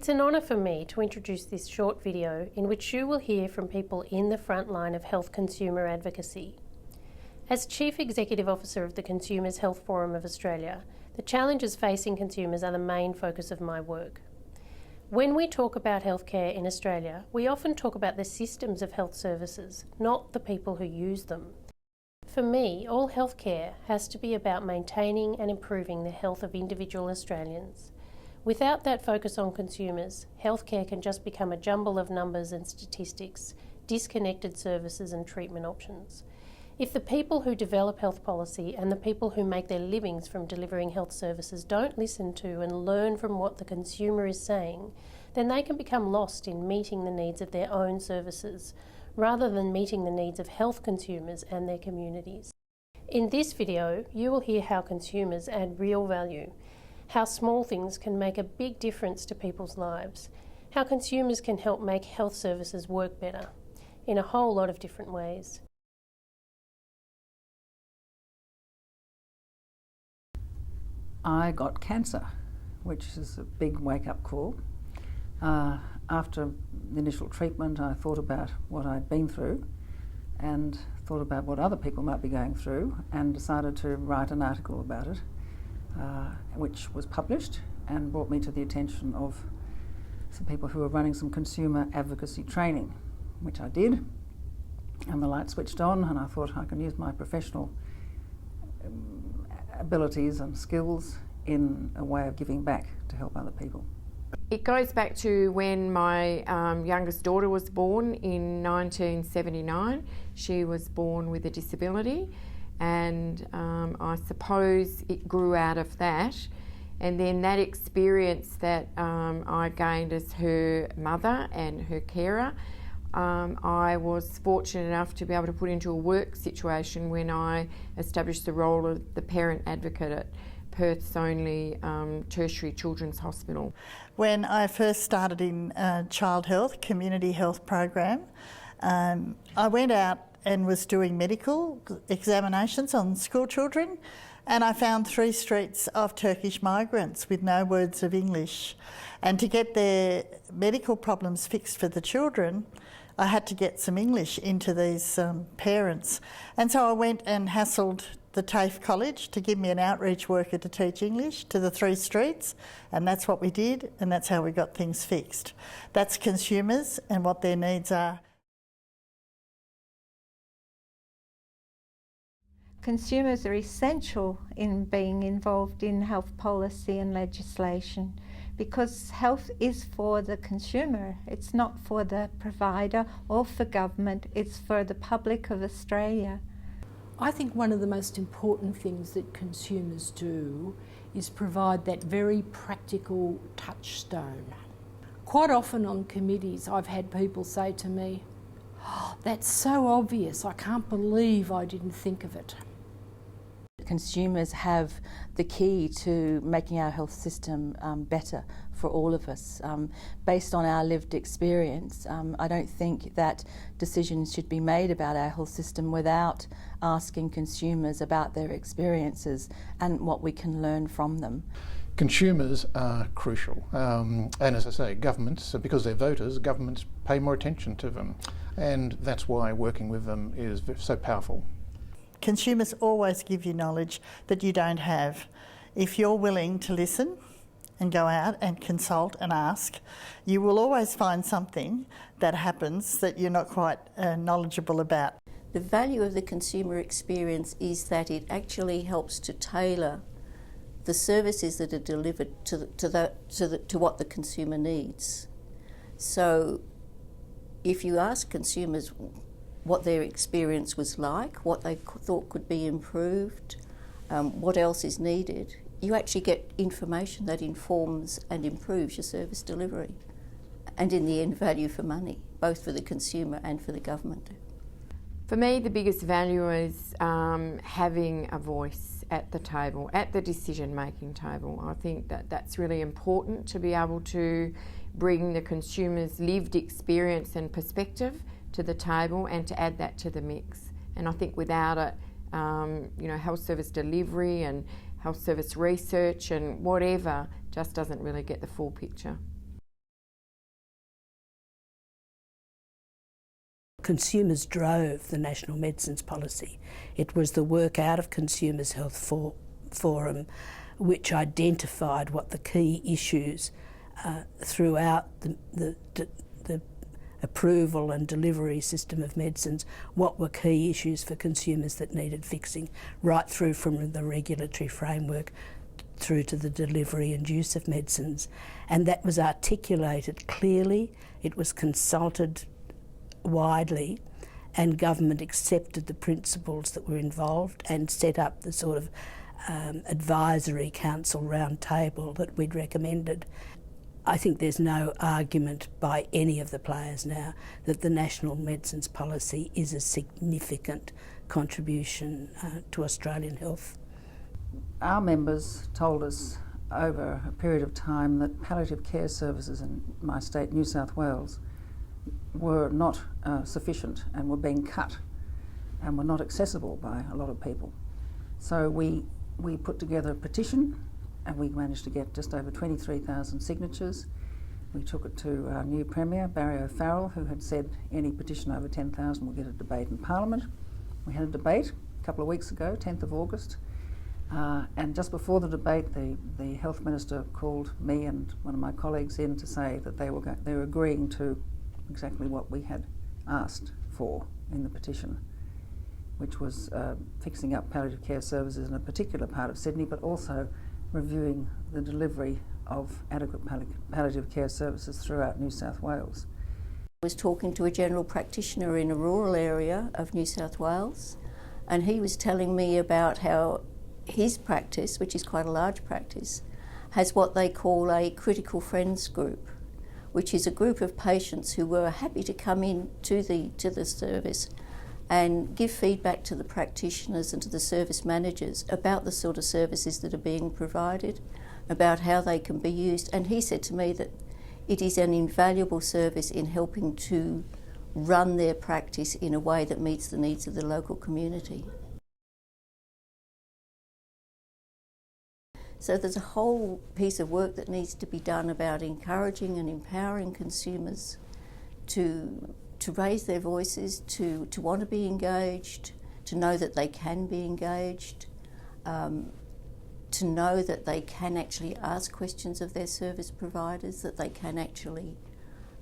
It's an honour for me to introduce this short video in which you will hear from people in the front line of health consumer advocacy. As Chief Executive Officer of the Consumers Health Forum of Australia, the challenges facing consumers are the main focus of my work. When we talk about healthcare in Australia, we often talk about the systems of health services, not the people who use them. For me, all healthcare has to be about maintaining and improving the health of individual Australians. Without that focus on consumers, healthcare can just become a jumble of numbers and statistics, disconnected services and treatment options. If the people who develop health policy and the people who make their livings from delivering health services don't listen to and learn from what the consumer is saying, then they can become lost in meeting the needs of their own services, rather than meeting the needs of health consumers and their communities. In this video, you will hear how consumers add real value, how small things can make a big difference to people's lives, how consumers can help make health services work better, in a whole lot of different ways. I got cancer, which is a big wake-up call. After the initial treatment, I thought about what I'd been through and thought about what other people might be going through and decided to write an article about it, which was published and brought me to the attention of some people who were running some consumer advocacy training, which I did, and the light switched on and I thought I can use my professional abilities and skills in a way of giving back to help other people. It goes back to when my youngest daughter was born in 1979. She was born with a disability, and I suppose it grew out of that. And then that experience that I gained as her mother and her carer, I was fortunate enough to be able to put into a work situation when I established the role of the parent advocate at Perth's only tertiary children's hospital. When I first started in child health, community health program, I went out and was doing medical examinations on school children, and I found 3 streets of Turkish migrants with no words of English. And to get their medical problems fixed for the children, I had to get some English into these parents. And so I went and hassled the TAFE College to give me an outreach worker to teach English to the 3 streets, and that's what we did, and that's how we got things fixed. That's consumers and what their needs are. Consumers are essential in being involved in health policy and legislation, because health is for the consumer. It's not for the provider or for government, it's for the public of Australia. I think one of the most important things that consumers do is provide that very practical touchstone. Quite often on committees I've had people say to me, "Oh, that's so obvious, I can't believe I didn't think of it." Consumers have the key to making our health system better for all of us. Based on our lived experience, I don't think that decisions should be made about our health system without asking consumers about their experiences and what we can learn from them. Consumers are crucial, and as I say, governments, because they're voters, governments pay more attention to them, and that's why working with them is so powerful. Consumers always give you knowledge that you don't have. If you're willing to listen and go out and consult and ask, you will always find something that happens that you're not quite knowledgeable about. The value of the consumer experience is that it actually helps to tailor the services that are delivered to what the consumer needs. So if you ask consumers what their experience was like, what they thought could be improved, what else is needed, you actually get information that informs and improves your service delivery. And in the end, value for money, both for the consumer and for the government. For me, the biggest value is having a voice at the table, at the decision-making table. I think that that's really important, to be able to bring the consumer's lived experience and perspective to the table and to add that to the mix. And I think without it, health service delivery and health service research and whatever just doesn't really get the full picture. consumers drove the National Medicines Policy. It was the work out of Consumers Health Forum which identified what the key issues throughout the approval and delivery system of medicines, what were key issues for consumers that needed fixing, right through from the regulatory framework through to the delivery and use of medicines. And that was articulated clearly, it was consulted widely, and government accepted the principles that were involved and set up the sort of advisory council round table that we'd recommended. I think there's no argument by any of the players now that the National Medicines Policy is a significant contribution to Australian health. Our members told us over a period of time that palliative care services in my state, New South Wales, were not sufficient and were being cut and were not accessible by a lot of people. So we put together a petition, and we managed to get just over 23,000 signatures. We took it to our new Premier, Barry O'Farrell, who had said any petition over 10,000 will get a debate in Parliament. We had a debate a couple of weeks ago, 10th of August, and just before the debate, the Health Minister called me and one of my colleagues in to say that they were agreeing to exactly what we had asked for in the petition, which was fixing up palliative care services in a particular part of Sydney, but also reviewing the delivery of adequate palliative care services throughout New South Wales. I was talking to a general practitioner in a rural area of New South Wales, and he was telling me about how his practice, which is quite a large practice, has what they call a critical friends group, which is a group of patients who were happy to come in to the service and give feedback to the practitioners and to the service managers about the sort of services that are being provided, about how they can be used. And he said to me that it is an invaluable service in helping to run their practice in a way that meets the needs of the local community. So there's a whole piece of work that needs to be done about encouraging and empowering consumers to raise their voices, to want to be engaged, to know that they can be engaged, to know that they can actually ask questions of their service providers, that they can actually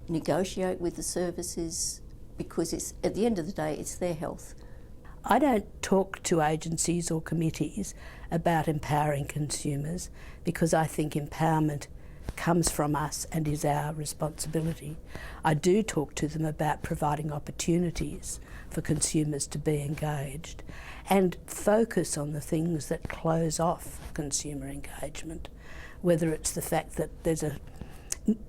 negotiate with the services, because it's, at the end of the day, it's their health. I don't talk to agencies or committees about empowering consumers because I think empowerment comes from us and is our responsibility. I do talk to them about providing opportunities for consumers to be engaged and focus on the things that close off consumer engagement, whether it's the fact that there's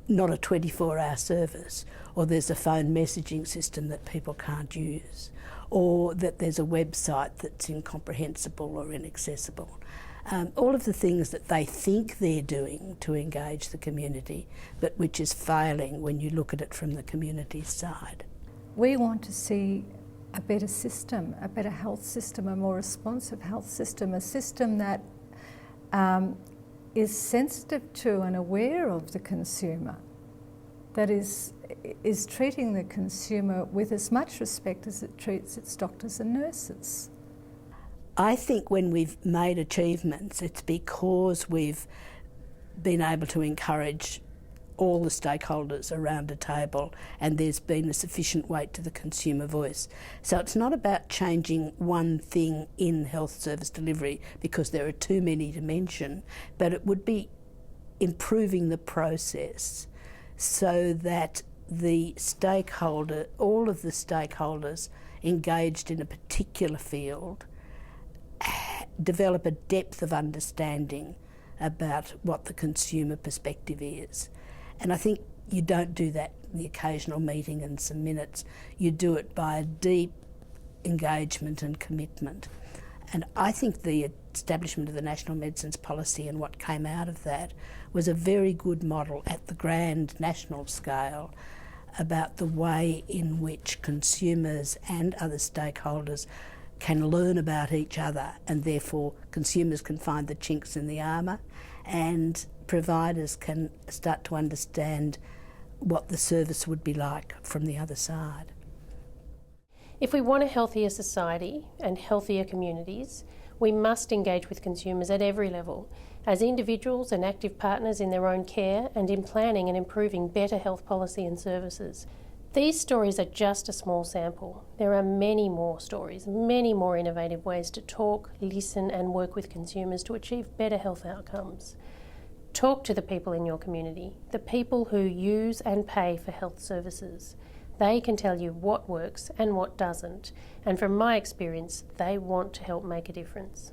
not a 24-hour service, or there's a phone messaging system that people can't use, or that there's a website that's incomprehensible or inaccessible. All of the things that they think they're doing to engage the community, but which is failing when you look at it from the community's side. We want to see a better system, a better health system, a more responsive health system, a system that is sensitive to and aware of the consumer, that is treating the consumer with as much respect as it treats its doctors and nurses. I think when we've made achievements, it's because we've been able to encourage all the stakeholders around a table and there's been a sufficient weight to the consumer voice. So it's not about changing one thing in health service delivery because there are too many to mention, but it would be improving the process so that the stakeholder, all of the stakeholders engaged in a particular field develop a depth of understanding about what the consumer perspective is. And I think you don't do that in the occasional meeting and some minutes. You do it by a deep engagement and commitment. And I think the establishment of the National Medicines Policy and what came out of that was a very good model at the grand national scale about the way in which consumers and other stakeholders can learn about each other, and therefore consumers can find the chinks in the armour and providers can start to understand what the service would be like from the other side. If we want a healthier society and healthier communities, we must engage with consumers at every level, as individuals and active partners in their own care and in planning and improving better health policy and services. These stories are just a small sample. There are many more stories, many more innovative ways to talk, listen and work with consumers to achieve better health outcomes. Talk to the people in your community, the people who use and pay for health services. They can tell you what works and what doesn't, and from my experience, they want to help make a difference.